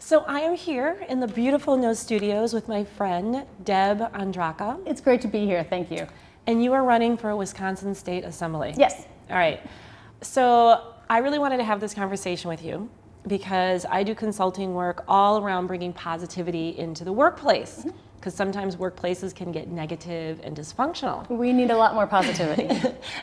So I am here in the beautiful No Studios with my friend, Deb Andraca. It's great to be here, thank you. And you are running for a Wisconsin State Assembly. Yes. All right. So I really wanted to have this conversation with you because I do consulting work all around bringing positivity into the workplace. Because sometimes workplaces can get negative and dysfunctional. We need a lot more positivity.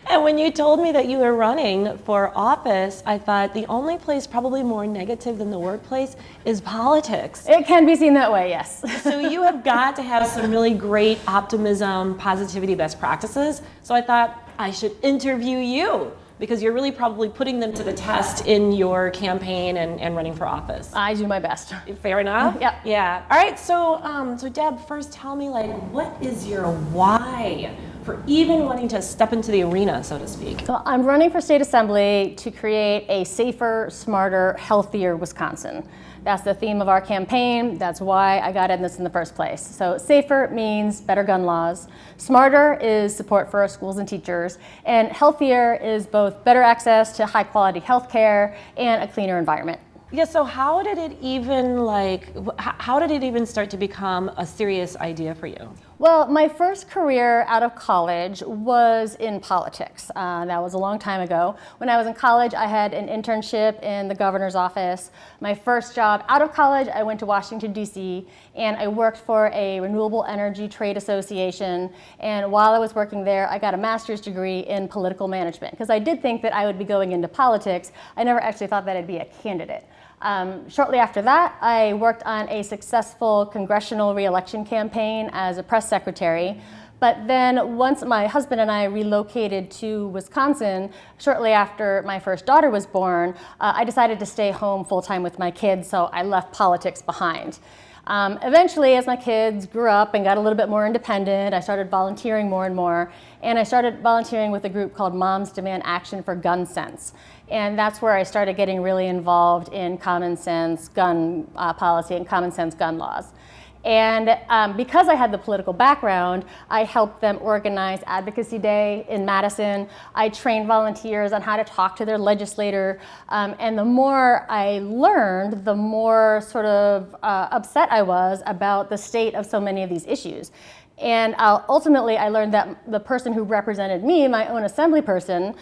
And when you told me that you were running for office, I thought the only place probably more negative than the workplace is politics. It can be seen that way, yes. So you have got to have some really great optimism, positivity, best practices. So I thought I should interview you because you're really probably putting them to the test in your campaign and running for office. I do my best. Fair enough? Yep. Yeah. All right, so Deb, first tell me, what is your why for even wanting to step into the arena, so to speak? So I'm running for state assembly to create a safer, smarter, healthier Wisconsin. That's the theme of our campaign. That's why I got in this in the first place. So safer means better gun laws. Smarter is support for our schools and teachers. And healthier is both better access to high quality health care and a cleaner environment. Yeah, so how did it even start to become a serious idea for you? Well, my first career out of college was in politics. That was a long time ago. When I was in college, I had an internship in the governor's office. My first job out of college, I went to Washington, D.C., and I worked for a renewable energy trade association. And while I was working there, I got a master's degree in political management, because I did think that I would be going into politics. I never actually thought that I'd be a candidate. Shortly after that, I worked on a successful congressional re-election campaign as a press secretary. But then once my husband and I relocated to Wisconsin, shortly after my first daughter was born, I decided to stay home full-time with my kids, so I left politics behind. Eventually, as my kids grew up and got a little bit more independent, I started volunteering more and more. And I started volunteering with a group called Moms Demand Action for Gun Sense. And that's where I started getting really involved in common sense gun policy and common sense gun laws. And because I had the political background, I helped them organize Advocacy Day in Madison. I trained volunteers on how to talk to their legislator. And the more I learned, the more sort of upset I was about the state of so many of these issues. And ultimately, I learned that the person who represented me, my own assembly person,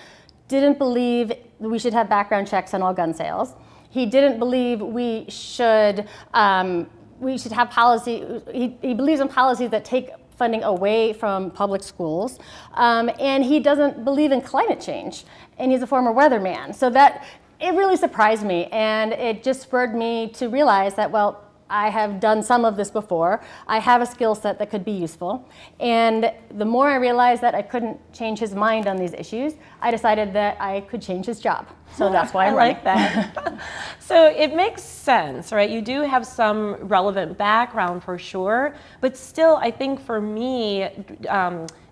didn't believe we should have background checks on all gun sales. He didn't believe we should have policy. He believes in policies that take funding away from public schools, and he doesn't believe in climate change. And he's a former weatherman, so that it really surprised me, and it just spurred me to realize that, well, I have done some of this before. I have a skill set that could be useful. And the more I realized that I couldn't change his mind on these issues, I decided that I could change his job. So that's why I'm running. I like that. So it makes sense, right? You do have some relevant background for sure, but still, I think for me,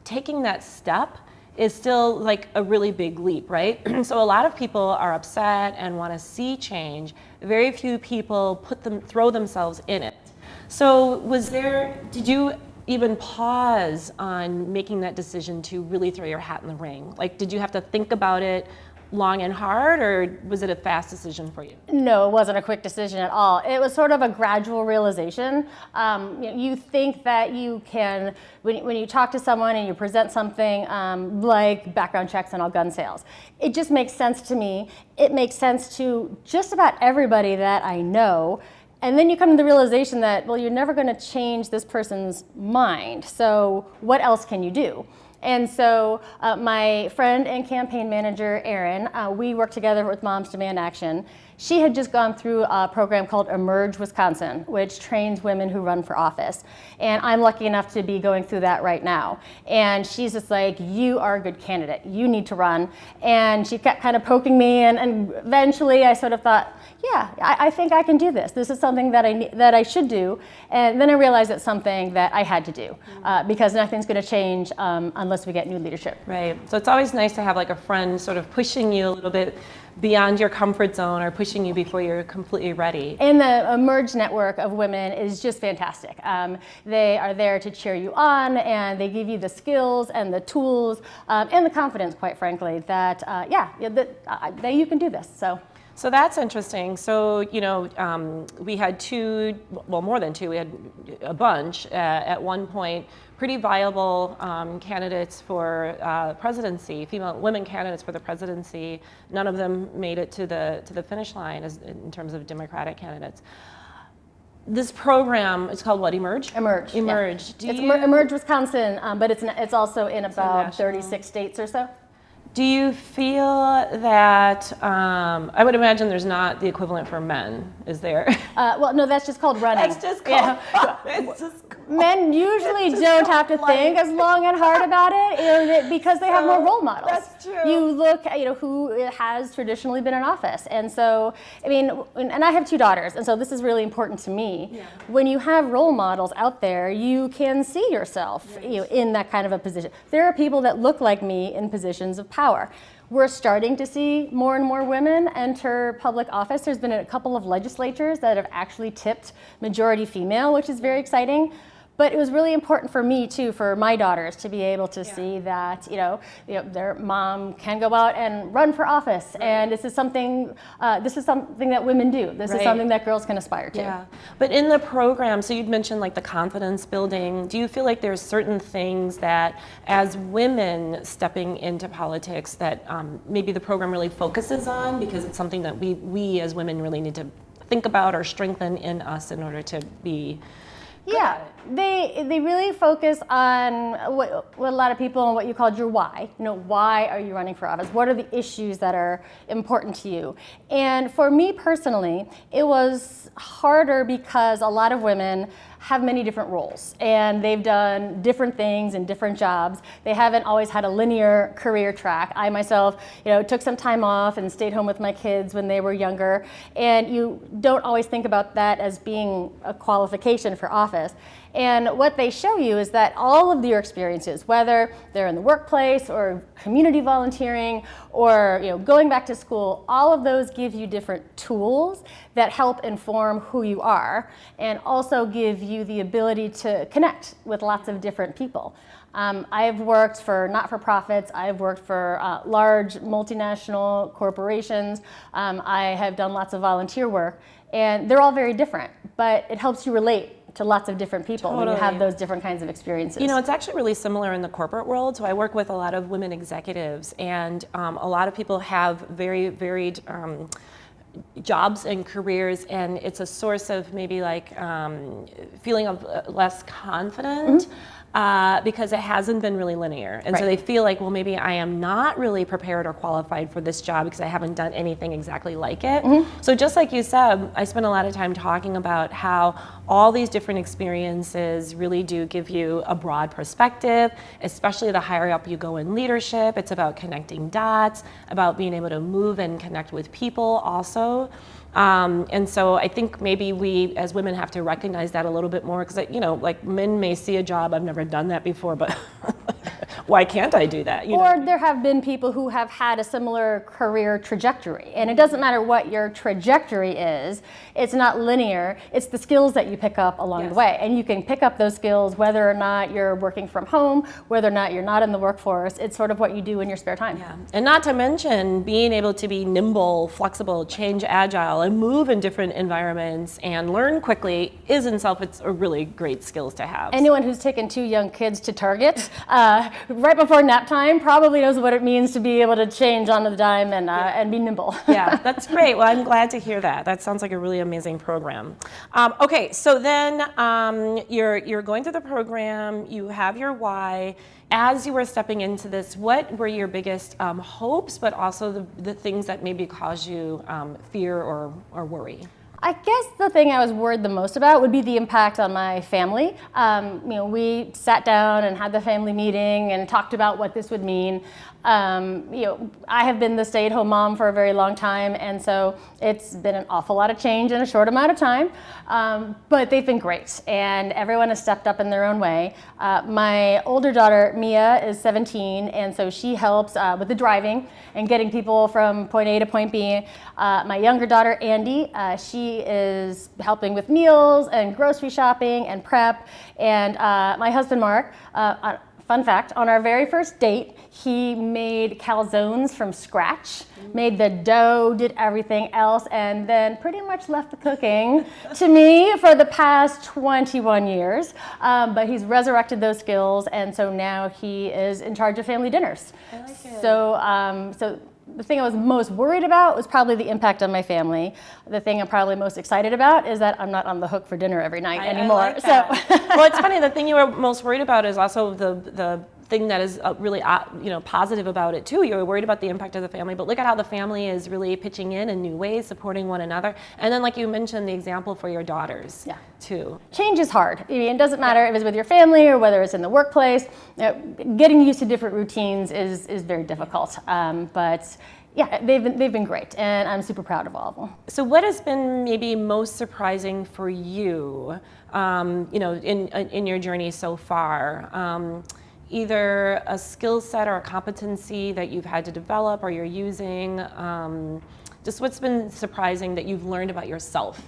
taking that step is still like a really big leap, right? So a lot of people are upset and want to see change. Very few people throw themselves in it. So did you even pause on making that decision to really throw your hat in the ring? Like, did you have to think about it long and hard, or was it a fast decision for you? No, it wasn't a quick decision at all. It was sort of a gradual realization. You think that you can, when you talk to someone and you present something like background checks on all gun sales, it just makes sense to me. It makes sense to just about everybody that I know. And then you come to the realization that, well, you're never going to change this person's mind. So what else can you do? And so my friend and campaign manager, Erin, we worked together with Moms Demand Action. She had just gone through a program called Emerge Wisconsin, which trains women who run for office. And I'm lucky enough to be going through that right now. And she's just like, you are a good candidate. You need to run. And she kept kind of poking me. And eventually I sort of thought, yeah, I think I can do this. This is something that I should do. And then I realized it's something that I had to do because nothing's going to change unless we get new leadership. Right. So it's always nice to have like a friend sort of pushing you a little bit beyond your comfort zone or pushing you before you're completely ready. And the Emerge network of women is just fantastic. They are there to cheer you on, and they give you the skills and the tools and the confidence, quite frankly, that that you can do this. So that's interesting. So, we had two, well, more than two, we had a bunch at one point, pretty viable candidates for presidency, women candidates for the presidency. None of them made it to the finish line in terms of Democratic candidates. This program, it's called what, Emerge? Emerge. Emerge. Yeah. Emerge Wisconsin, but it's also in about 36 states or so. Do you feel that, I would imagine there's not the equivalent for men, is there? Well, no, that's just called running. That's just called, it's just called, Men usually don't have to think as long and hard about it, because they have more role models. That's true. You look at who has traditionally been in office, and so and I have two daughters, and so this is really important to me. Yeah. When you have role models out there, you can see yourself in that kind of a position. There are people that look like me in positions of power. We're starting to see more and more women enter public office. There's been a couple of legislatures that have actually tipped majority female, which is very exciting. But it was really important for me too, for my daughters to be able to see that their mom can go out and run for office, and this is something that women do. This is something that girls can aspire to. Yeah, but in the program, so you'd mentioned like the confidence building. Do you feel like there's certain things that, as women stepping into politics, that maybe the program really focuses on, because it's something that we as women really need to think about or strengthen in us in order to be? Yeah, they really focus on what a lot of people, and what you called your why. Why are you running for office? What are the issues that are important to you? And for me personally, it was harder because a lot of women have many different roles, and they've done different things in different jobs. They haven't always had a linear career track. I myself, took some time off and stayed home with my kids when they were younger, and you don't always think about that as being a qualification for office. And what they show you is that all of your experiences, whether they're in the workplace or community volunteering or going back to school, all of those give you different tools that help inform who you are, and also give you the ability to connect with lots of different people. I've worked for not-for-profits. I've worked for large multinational corporations. I have done lots of volunteer work, and they're all very different, but it helps you relate to lots of different people when you have those different kinds of experiences. It's actually really similar in the corporate world. So I work with a lot of women executives, and a lot of people have very varied jobs and careers, and it's a source of maybe like feeling of less confident. Because it hasn't been really linear. And so they feel like, well, maybe I am not really prepared or qualified for this job because I haven't done anything exactly like it. So just like you said, I spent a lot of time talking about how all these different experiences really do give you a broad perspective, especially the higher up you go in leadership. It's about connecting dots, about being able to move and connect with people also. And so I think maybe we as women have to recognize that a little bit more, because like men may see a job, I've never done that before, but why can't I do that? Or there have been people who have had a similar career trajectory, and it doesn't matter what your trajectory is. It's not linear. It's the skills that you pick up along the way, and you can pick up those skills whether or not you're working from home, whether or not you're not in the workforce. It's sort of what you do in your spare time. Yeah, and not to mention being able to be nimble, flexible, change agile, and move in different environments and learn quickly is in itself, it's a really great skills to have. Anyone who's taken 2 young kids to Target right before nap time probably knows what it means to be able to change on the dime and be nimble. Yeah, that's great. Well, I'm glad to hear that. That sounds like a really amazing program. Okay, so then you're going through the program, you have your why. As you were stepping into this, what were your biggest hopes, but also the things that maybe caused you fear or worry? I guess the thing I was worried the most about would be the impact on my family. We sat down and had the family meeting and talked about what this would mean. I have been the stay-at-home mom for a very long time, and so it's been an awful lot of change in a short amount of time. But they've been great, and everyone has stepped up in their own way. My older daughter, Mia, is 17, and so she helps with the driving and getting people from point A to point B. My younger daughter, Andy, she is helping with meals and grocery shopping and prep. And my husband, Mark, fun fact, on our very first date, he made calzones from scratch, made the dough, did everything else, and then pretty much left the cooking to me for the past 21 years. But he's resurrected those skills, and so now he is in charge of family dinners. I like it. So the thing I was most worried about was probably the impact on my family. The thing I'm probably most excited about is that I'm not on the hook for dinner every night anymore. I like that. Well, it's funny. The thing you were most worried about is also the thing that is really positive about it too. You were worried about the impact of the family, but look at how the family is really pitching in new ways, supporting one another. And then, like you mentioned, the example for your daughters too. Change is hard. I mean, it doesn't matter if it's with your family or whether it's in the workplace. Getting used to different routines is very difficult. But yeah, they've been great, and I'm super proud of all of them. So, what has been maybe most surprising for you, in your journey so far? Either a skill set or a competency that you've had to develop or you're using. Just what's been surprising that you've learned about yourself?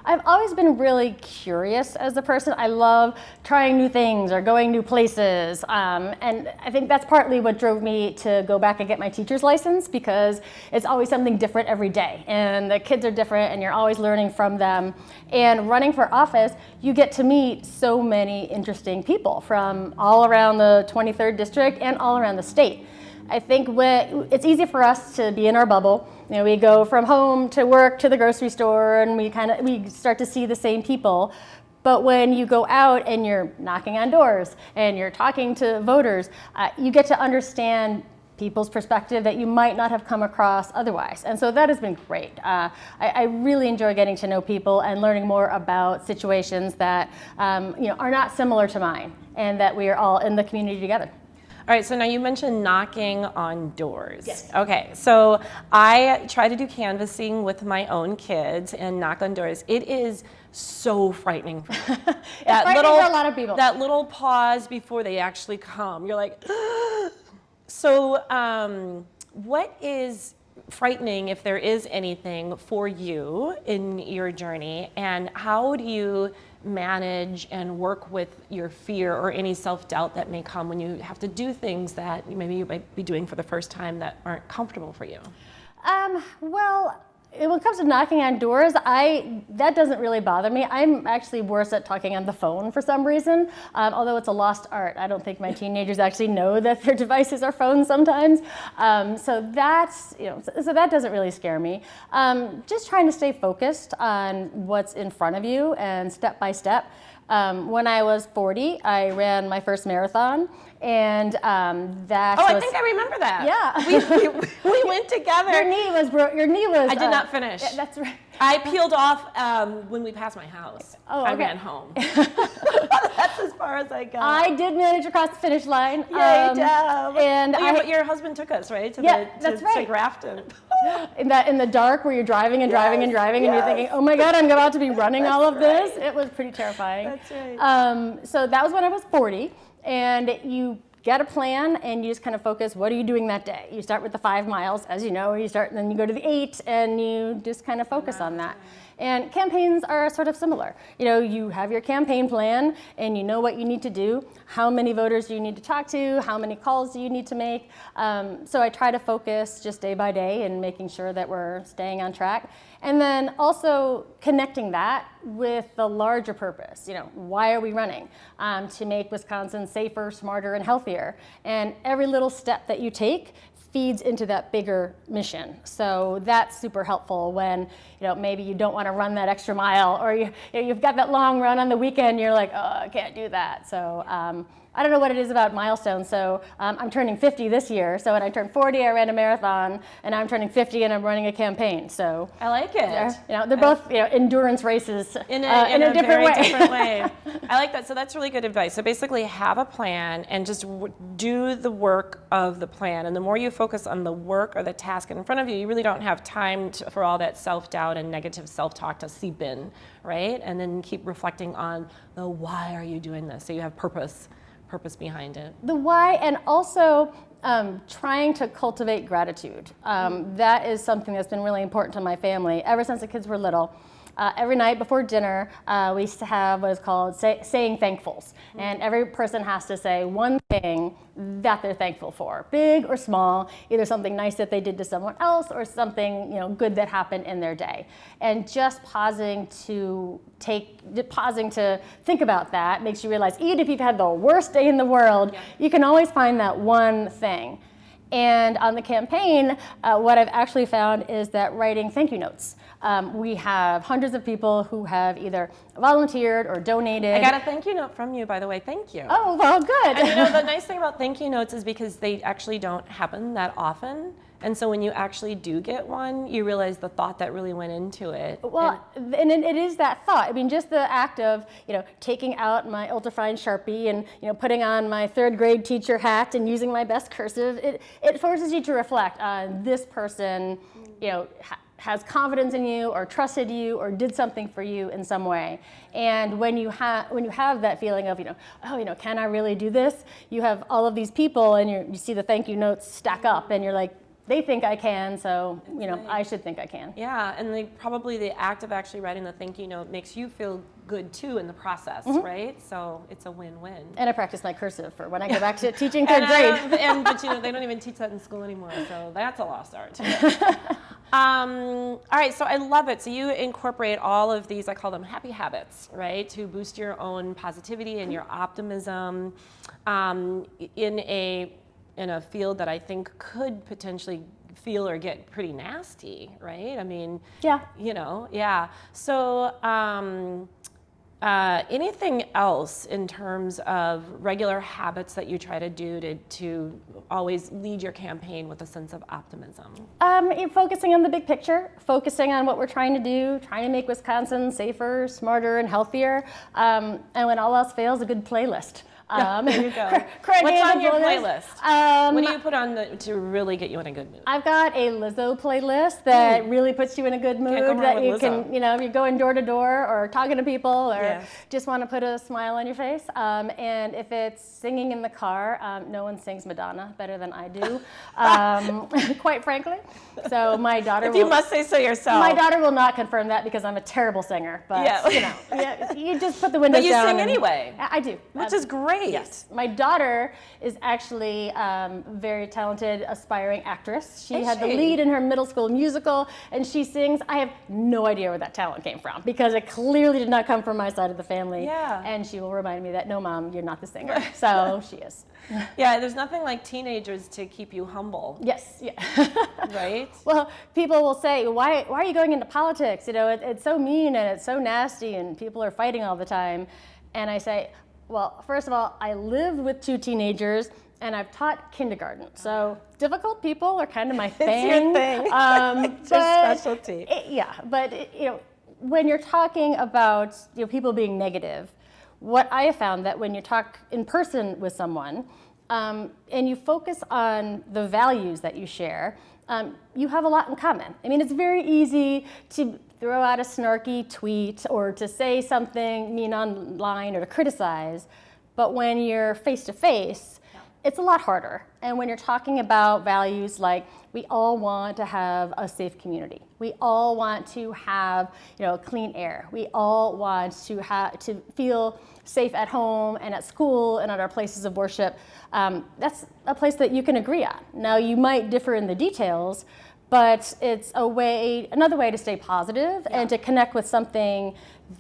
I've always been really curious as a person. I love trying new things or going new places. And I think that's partly what drove me to go back and get my teacher's license, because it's always something different every day. And the kids are different and you're always learning from them. And running for office, you get to meet so many interesting people from all around the 23rd district and all around the state. I think it's easy for us to be in our bubble. We go from home to work to the grocery store, and we start to see the same people. But when you go out and you're knocking on doors and you're talking to voters, you get to understand people's perspective that you might not have come across otherwise. And so that has been great. I really enjoy getting to know people and learning more about situations that are not similar to mine, and that we are all in the community together. All right, so now you mentioned knocking on doors. Yes. Okay, so I try to do canvassing with my own kids and knock on doors. It is so frightening. It's frightening for a lot of people. That little pause before they actually come. You're like, so what is frightening, if there is anything, for you in your journey, and how do you manage and work with your fear or any self-doubt that may come when you have to do things that maybe you might be doing for the first time that aren't comfortable for you? Well, when it comes to knocking on doors, that doesn't really bother me. I'm actually worse at talking on the phone for some reason, although it's a lost art. I don't think my teenagers actually know that their devices are phones sometimes. So that doesn't really scare me. Just trying to stay focused on what's in front of you and step by step. When I was 40, I ran my first marathon, and that I was... think I remember that. Yeah. We went together. Your knee was... I did not finish. Yeah, that's right. I peeled off when we passed my house. Oh, okay. I ran home. That's as far as I got. I did manage to cross the finish line. Yay, Deb. And your husband took us, right? That's right. To Grafton. In the dark where you're driving and driving and driving, and you're thinking, oh my God, I'm about to be running all of this. It was pretty terrifying. That's right. So that was when I was 40, and you get a plan and you just kind of focus, what are you doing that day? You start with the 5 miles, as you know, and then you go to the 8, and you just kind of focus on that. And campaigns are sort of similar. You have your campaign plan, and you know what you need to do, how many voters do you need to talk to, how many calls do you need to make. So I try to focus just day by day and making sure that we're staying on track. And then also connecting that with the larger purpose. Why are we running? To make Wisconsin safer, smarter, and healthier. And every little step that you take feeds into that bigger mission. So that's super helpful when maybe you don't want to run that extra mile, or you've got that long run on the weekend. You're like, oh, I can't do that. So I don't know what it is about milestones. So I'm turning 50 this year. So when I turned 40, I ran a marathon, and I'm turning 50 and I'm running a campaign. So I like it. They're both endurance races in a different way. I like that. So that's really good advice. So basically, have a plan and just do the work of the plan. And the more you focus on the work or the task in front of you, you really don't have time for all that self-doubt and negative self-talk to seep in, right? And then keep reflecting on the why are you doing this? So you have purpose behind it. The why, and also trying to cultivate gratitude. That is something that's been really important to my family ever since the kids were little. every night before dinner, we used to have what is called saying thankfuls. And every person has to say one thing that they're thankful for, big or small, either something nice that they did to someone else or something good that happened in their day. And just pausing to think about that makes you realize even if you've had the worst day in the world, you can always find that one thing. And on the campaign, what I've actually found is that writing thank you notes. We have hundreds of people who have either volunteered or donated. I got a thank you note from you, by the way. Thank you. Oh, well, good. And the nice thing about thank you notes is because they actually don't happen that often. And so when you actually do get one, you realize the thought that really went into it. Well, and it is that thought. I mean, just the act of, taking out my ultrafine Sharpie and, putting on my third grade teacher hat and using my best cursive, it forces you to reflect on this person, has confidence in you or trusted you or did something for you in some way. And when you have that feeling of, can I really do this? You have all of these people and you see the thank you notes stack up and you're like, they think I can, so I should think I can. Yeah, and probably the act of actually writing the thank you note makes you feel good too in the process, right? So it's a win-win. And I practice my cursive for when I go back to teaching third grade. But they don't even teach that in school anymore, so that's a lost art. All right, so I love it. So you incorporate all of these, I call them happy habits, right, to boost your own positivity and your optimism in a field that I think could potentially feel or get pretty nasty, right? I mean, yeah. So anything else in terms of regular habits that you try to do to always lead your campaign with a sense of optimism? Focusing on the big picture, focusing on what we're trying to do, trying to make Wisconsin safer, smarter, and healthier. And when all else fails, a good playlist. There you go. What's on your playlist? What do you put on to really get you in a good mood? I've got a Lizzo playlist that really puts you in a good mood. Can't go wrong that with you Lizzo. can, if you're going door to door or talking to people or just want to put a smile on your face. And if it's singing in the car, no one sings Madonna better than I do, quite frankly. So my daughter you must say so yourself. My daughter will not confirm that because I'm a terrible singer. But you just put the windows down. But you down. sing anyway. I do. Which is great. Yes. My daughter is actually very talented, aspiring actress. She had the lead in her middle school musical, and she sings. I have no idea where that talent came from because it clearly did not come from my side of the family. Yeah. And she will remind me that, no, Mom, you're not the singer. So she is. Yeah, there's nothing like teenagers to keep you humble. Yes. Yeah. Right? Well, people will say, why are you going into politics? It's so mean and it's so nasty and people are fighting all the time. And I say, well, first of all, I lived with 2 teenagers and I've taught kindergarten. So difficult people are kind of my thing. It's your thing. It's your specialty. When you're talking about people being negative, what I have found that when you talk in person with someone and you focus on the values that you share, you have a lot in common. I mean, it's very easy to throw out a snarky tweet or to say something mean online or to criticize, but when you're face to face, it's a lot harder. And when you're talking about values like we all want to have a safe community, we all want to have clean air, we all want to feel safe at home and at school and at our places of worship, that's a place that you can agree on. Now you might differ in the details, but it's another way to stay positive and to connect with something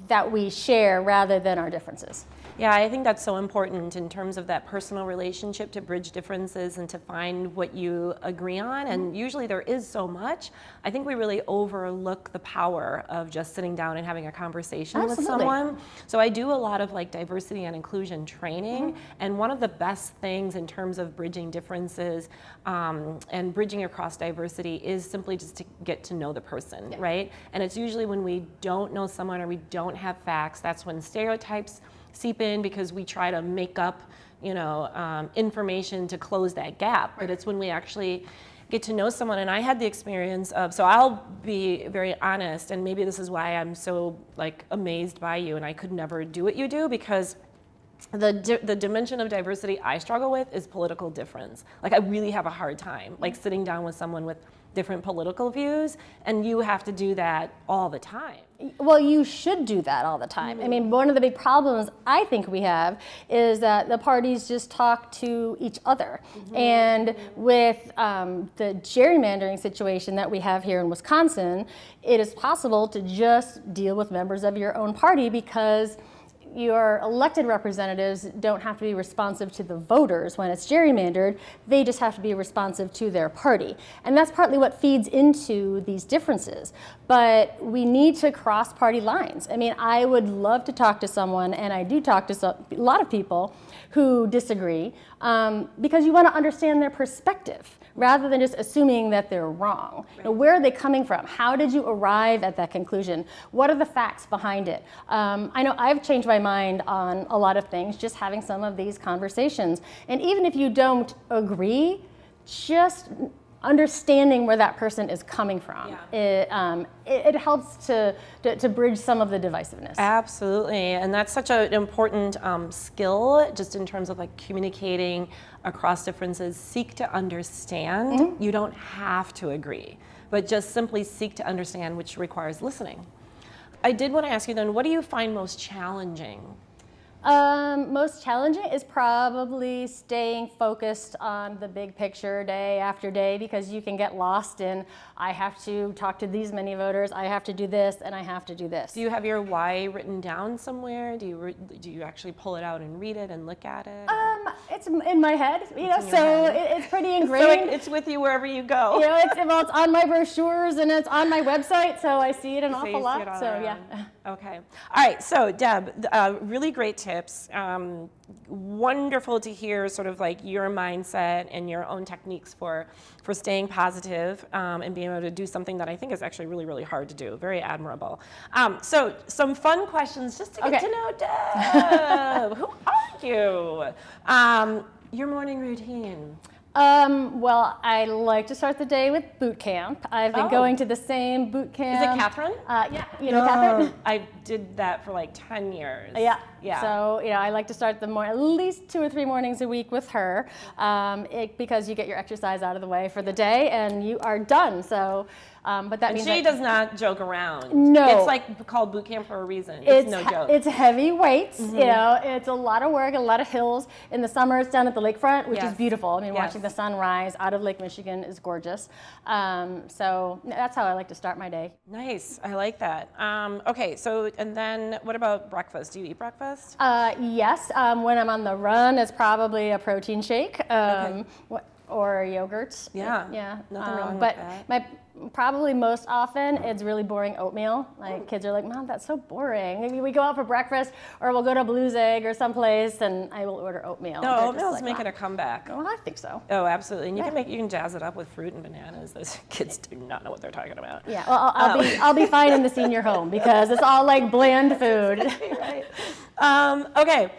that we share rather than our differences. Yeah, I think that's so important in terms of that personal relationship to bridge differences and to find what you agree on. And usually there is so much. I think we really overlook the power of just sitting down and having a conversation with someone. So I do a lot of diversity and inclusion training. And one of the best things in terms of bridging differences and bridging across diversity is simply just to get to know the person, right? And it's usually when we don't know someone or we don't have facts, that's when stereotypes seep in because we try to make up, information to close that gap. But it's when we actually get to know someone. And I had the experience of, so I'll be very honest, and maybe this is why I'm so amazed by you, and I could never do what you do, because the dimension of diversity I struggle with is political difference. I really have a hard time, sitting down with someone with different political views, and you have to do that all the time. Well, you should do that all the time. I mean, one of the big problems I think we have is that the parties just talk to each other. And with the gerrymandering situation that we have here in Wisconsin, it is possible to just deal with members of your own party because your elected representatives don't have to be responsive to the voters when it's gerrymandered. They just have to be responsive to their party. And that's partly what feeds into these differences. But we need to cross party lines. I mean, I would love to talk to someone, and I do talk to a lot of people who disagree, because you want to understand their perspective rather than just assuming that they're wrong. Right. Now, where are they coming from? How did you arrive at that conclusion? What are the facts behind it? I know I've changed my mind on a lot of things just having some of these conversations. And even if you don't agree, just understanding where that person is coming from, it helps to bridge some of the divisiveness. Absolutely, and that's such an important skill, just in terms of like communicating across differences. Seek to understand. You don't have to agree, but just simply seek to understand, which requires listening. I did want to ask you then, what do you find most challenging? Most challenging is probably staying focused on the big picture day after day, because you can get lost in, I have to talk to these many voters, I have to do this, and I have to do this. Do you have your why written down somewhere? Do you actually pull it out and read it and look at it? It's in my head, it's pretty ingrained. So it's with you wherever you go. It's on my brochures and it's on my website, so I see it an awful lot. Yeah. Okay. All right. So Deb, really great tips. Wonderful to hear sort of like your mindset and your own techniques for staying positive and being able to do something that I think is actually really, really hard to do. Very admirable. So some fun questions just to get to know Deb. Who are you? Your morning routine. Well, I like to start the day with boot camp. I've been going to the same boot camp. Is it Catherine? Yeah, you know Catherine? I did that for like 10 years. Yeah. So, I like to start the morning, at least 2 or 3 mornings a week with her, because you get your exercise out of the way for the day and you are done. So, but that means she does not joke around. No. It's like called boot camp for a reason. It's no joke. It's heavy weights, it's a lot of work, a lot of hills. In the summer, it's down at the lakefront, which is beautiful. I mean, watching the sun rise out of Lake Michigan is gorgeous. So that's how I like to start my day. Nice, I like that. Okay, so, and then what about breakfast? Do you eat breakfast? Yes, when I'm on the run, it's probably a protein shake. Or yogurt. Yeah. Nothing wrong but with that. Probably most often it's really boring oatmeal. Like kids are like, Mom, that's so boring. Maybe we go out for breakfast or we'll go to Blue's Egg or someplace and I will order oatmeal. No, oatmeal's making a comeback. Well, I think so. Oh, absolutely. And you can jazz it up with fruit and bananas. Those kids do not know what they're talking about. Yeah. Well, I'll be fine in the senior home because it's all like bland food. Right. Okay.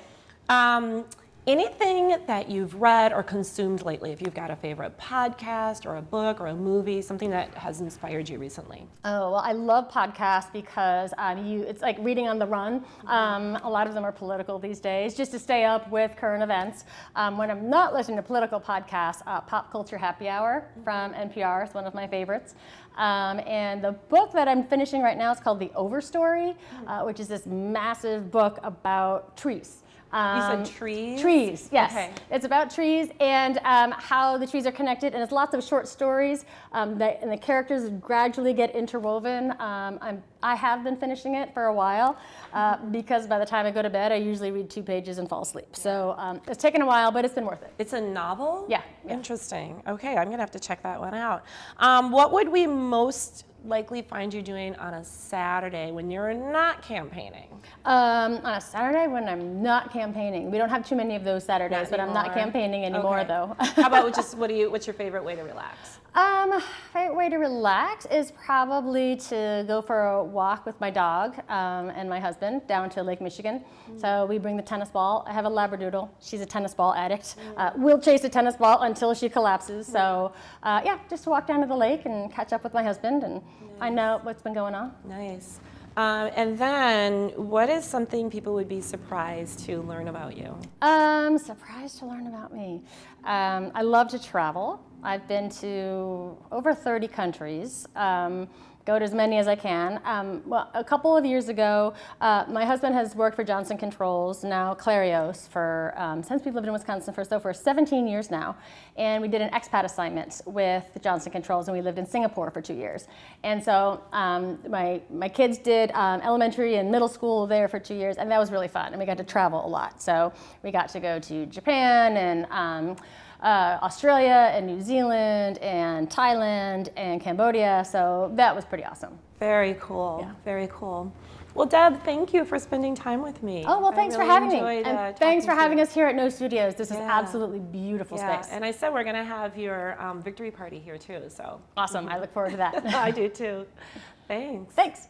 Anything that you've read or consumed lately, if you've got a favorite podcast or a book or a movie, something that has inspired you recently? Oh, well, I love podcasts because it's like reading on the run. A lot of them are political these days, just to stay up with current events. When I'm not listening to political podcasts, Pop Culture Happy Hour from NPR is one of my favorites. And the book that I'm finishing right now is called The Overstory, which is this massive book about trees. You said trees? Trees, yes. Okay. It's about trees and how the trees are connected, and it's lots of short stories, and the characters gradually get interwoven. I have been finishing it for a while because by the time I go to bed, I usually read 2 pages and fall asleep. So it's taken a while, but it's been worth it. It's a novel? Yeah. Interesting. Okay, I'm gonna have to check that one out. What would we most likely find you doing on a Saturday when you're not campaigning? On a Saturday when I'm not campaigning. We don't have too many of those Saturdays, but I'm not campaigning anymore though. How about just what's your favorite way to relax? Favorite way to relax is probably to go for a walk with my dog and my husband down to Lake Michigan. So we bring the tennis ball. I have a Labradoodle. She's a tennis ball addict. We'll chase a tennis ball until she collapses. So just to walk down to the lake and catch up with my husband and find out what's been going on. Nice. And then, what is something people would be surprised to learn about you? Surprised to learn about me. I love to travel. I've been to over 30 countries. Go to as many as I can. Well, a couple of years ago, my husband has worked for Johnson Controls, now Clarios, for since we've lived in Wisconsin for 17 years now. And we did an expat assignment with Johnson Controls, and we lived in Singapore for 2 years. And so my kids did elementary and middle school there for 2 years, and that was really fun. And we got to travel a lot. So we got to go to Japan and Australia and New Zealand and Thailand and Cambodia, so that was pretty awesome. Very cool. Yeah. Very cool. Well, Deb, thank you for spending time with me. Oh, well, thanks I for really having me. enjoyed, And thanks for talking to having you. us here at No Studios. This is Yeah. absolutely beautiful space. And I said we're going to have your victory party here too. So Awesome. I look forward to that. I do too. Thanks. Thanks.